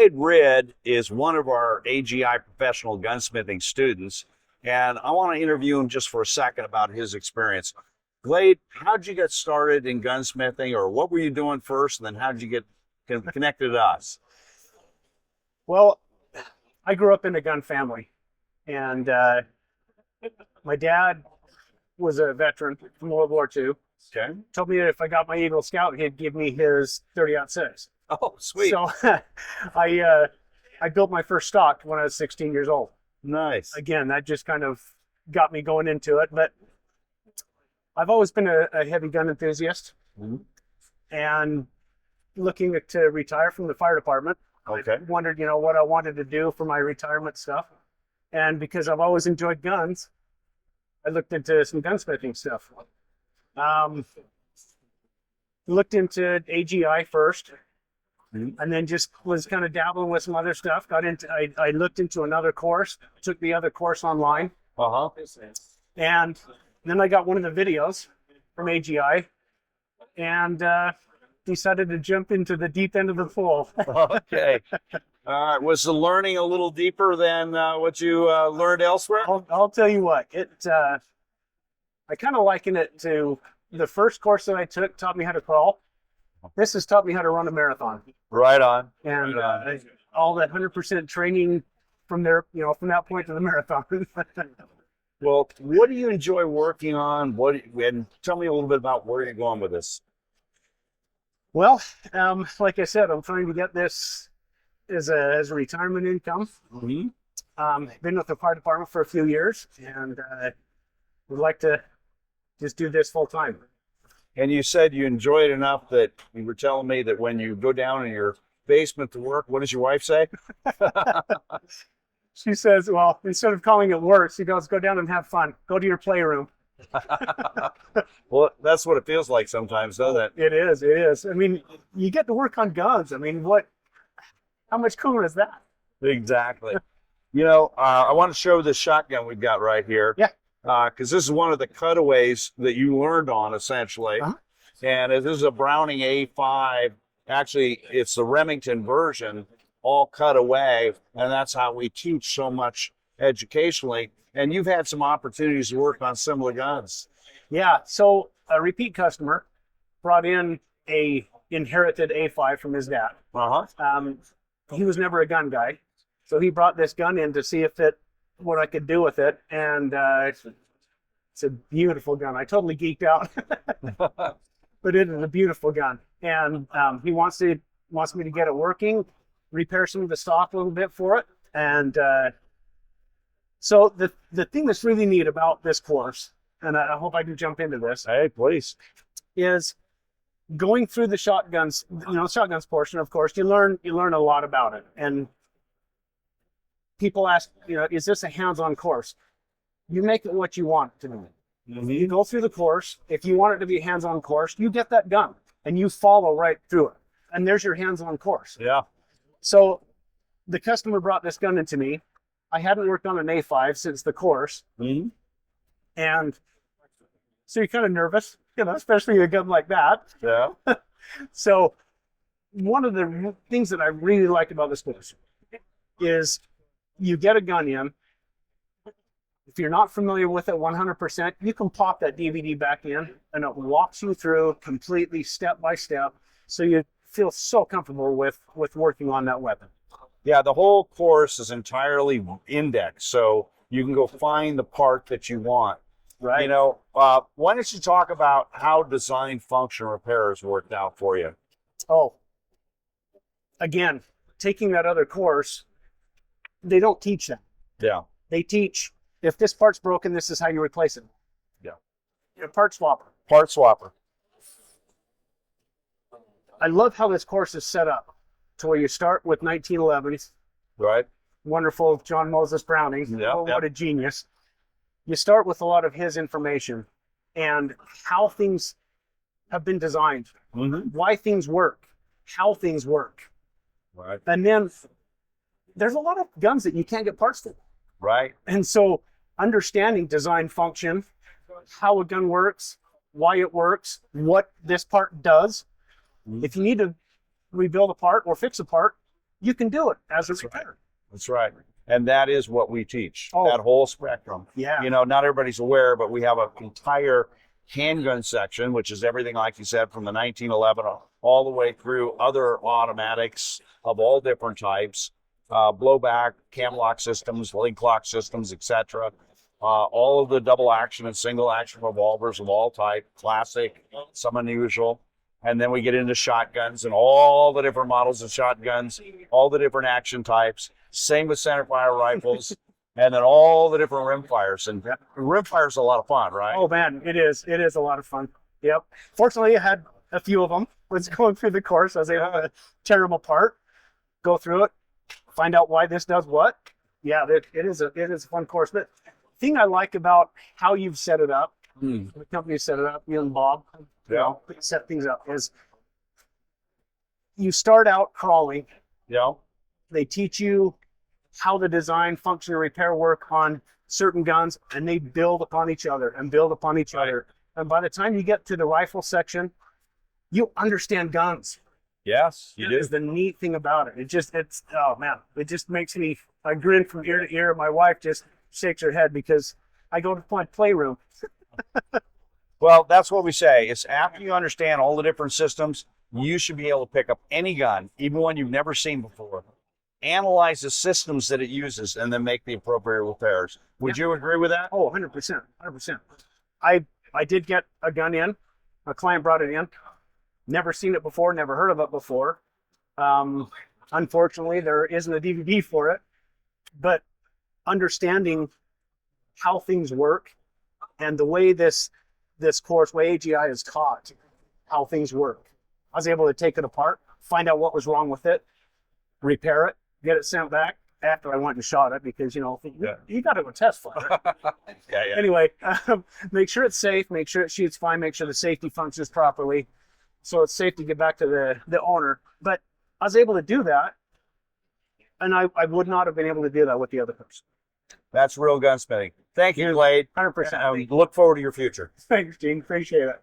Glade Ridd is one of our AGI professional gunsmithing students, and I want to interview him just for a second about his experience. Glade, how'd you get started in gunsmithing, or what were you doing first, and then how'd you get connected to us? Well, I grew up in a gun family, and my dad was a veteran from World War II. Okay. Told me that if I got my Eagle Scout, he'd give me his 30-06. Oh, sweet. So I built my first stock when I was 16 years old. Nice. Again, that just kind of got me going into it. But I've always been a heavy gun enthusiast, and looking to retire from the fire department. Okay. I wondered, what I wanted to do for my retirement stuff. And because I've always enjoyed guns, I looked into some gunsmithing stuff. Looked into AGI first, and then just was kind of dabbling with some other stuff. I looked into another course, took the other course online. And then I got one of the videos from AGI and decided to jump into the deep end of the pool. Okay. All right. Was the learning a little deeper than what you learned elsewhere? I'll tell you what, I kind of liken it to the first course that I took taught me how to crawl. This has taught me how to run a marathon. Right on. And all that 100% training from there, from that point to the marathon. Well, what do you enjoy working on? And tell me a little bit about where you're going with this. Well, like I said, I'm trying to get this as a retirement income. I've been with the fire department for a few years, and would like to just do this full time. And you said you enjoy it enough that you were telling me that when you go down in your basement to work, what does your wife say? She says, well, instead of calling it work, she goes, go down and have fun. Go to your playroom. Well, that's what it feels like sometimes, doesn't it? It is. It is. I mean, you get to work on guns. I mean, how much cooler is that? Exactly. I want to show this shotgun we've got right here. Yeah. Because this is one of the cutaways that you learned on, essentially. And this is a Browning A5. Actually, it's the Remington version, all cut away. And that's how we teach so much educationally. And you've had some opportunities to work on similar guns. Yeah. So a repeat customer brought in a inherited A5 from his dad. He was never a gun guy. So he brought this gun in to see what I could do with it. And it's a beautiful gun. I totally geeked out. But it is a beautiful gun. And he wants me to get it working, repair some of the stock a little bit for it. And so the thing that's really neat about this course, and I hope I can jump into this. Hey, please. Is going through the shotguns, shotguns portion, of course, you learn a lot about it. And people ask, is this a hands-on course? You make it what you want it to be. You go through the course. If you want it to be a hands-on course, you get that gun and you follow right through it. And there's your hands-on course. Yeah. So the customer brought this gun into me. I hadn't worked on an A5 since the course. And so you're kind of nervous, especially a gun like that. Yeah. So one of the things that I really like about this course is you get a gun in. If you're not familiar with it 100%, you can pop that DVD back in and it walks you through completely step by step. So you feel so comfortable with working on that weapon. Yeah, the whole course is entirely indexed, so you can go find the part that you want. Right. Why don't you talk about how design, function, repairs worked out for you? Oh, again, taking that other course, they don't teach that. Yeah. They teach, if this part's broken, this is how you replace it. Yeah. Part swapper. Part swapper. I love how this course is set up to where you start with 1911s. Right. Wonderful John Moses Browning. Yeah. What a genius. You start with a lot of his information and how things have been designed, why things work, how things work. Right. And then there's a lot of guns that you can't get parts for. Right. And so understanding design function, how a gun works, why it works, what this part does. If you need to rebuild a part or fix a part, you can do it as a That's right. repairer. That's right. And that is what we teach, Oh. that whole spectrum. Yeah. You know, not everybody's aware, but we have an entire handgun section, which is everything, like you said, from the 1911 all the way through other automatics of all different types, blowback, cam lock systems, link lock systems, etc. All of the double action and single action revolvers of all type, classic, some unusual. And then we get into shotguns and all the different models of shotguns, all the different action types. Same with centerfire rifles, and then all the different rimfires. And rimfire's a lot of fun, right? Oh man, it is. It is a lot of fun. Yep. Fortunately, I had a few of them. Was going through the course. I was able to tear them apart, go through it, find out why this does what. Yeah, it is a fun course. But the thing I like about how you've set it up, the company set it up, you and Bob, you know, set things up, is you start out crawling. Yeah. They teach you how the design, function, and repair work on certain guns, and they build upon each other and build upon each other. And by the time you get to the rifle section, you understand guns. Yes, you That do. is the neat thing about it. It's oh man, it just makes me, I grin from ear to ear. My wife just shakes her head because I go to my playroom. Well, that's what we say. It's after you understand all the different systems, you should be able to pick up any gun, even one you've never seen before, analyze the systems that it uses, and then make the appropriate repairs. Would you agree with that? Oh, 100%, 100%. I did get a gun in. A client brought it in. Never seen it before, never heard of it before. Unfortunately, there isn't a DVD for it. But understanding how things work and the way this course, way AGI is taught how things work. I was able to take it apart, find out what was wrong with it, repair it, get it sent back after I went and shot it because, you know, you got to go test fire. Yeah. Anyway, make sure it's safe, make sure it shoots fine, make sure the safety functions properly so it's safe to get back to the owner. But I was able to do that, and I would not have been able to do that with the other person. That's real gunsmithing. Thank you, Glade. 100%. Look forward to your future. Thanks, Gene. Appreciate it.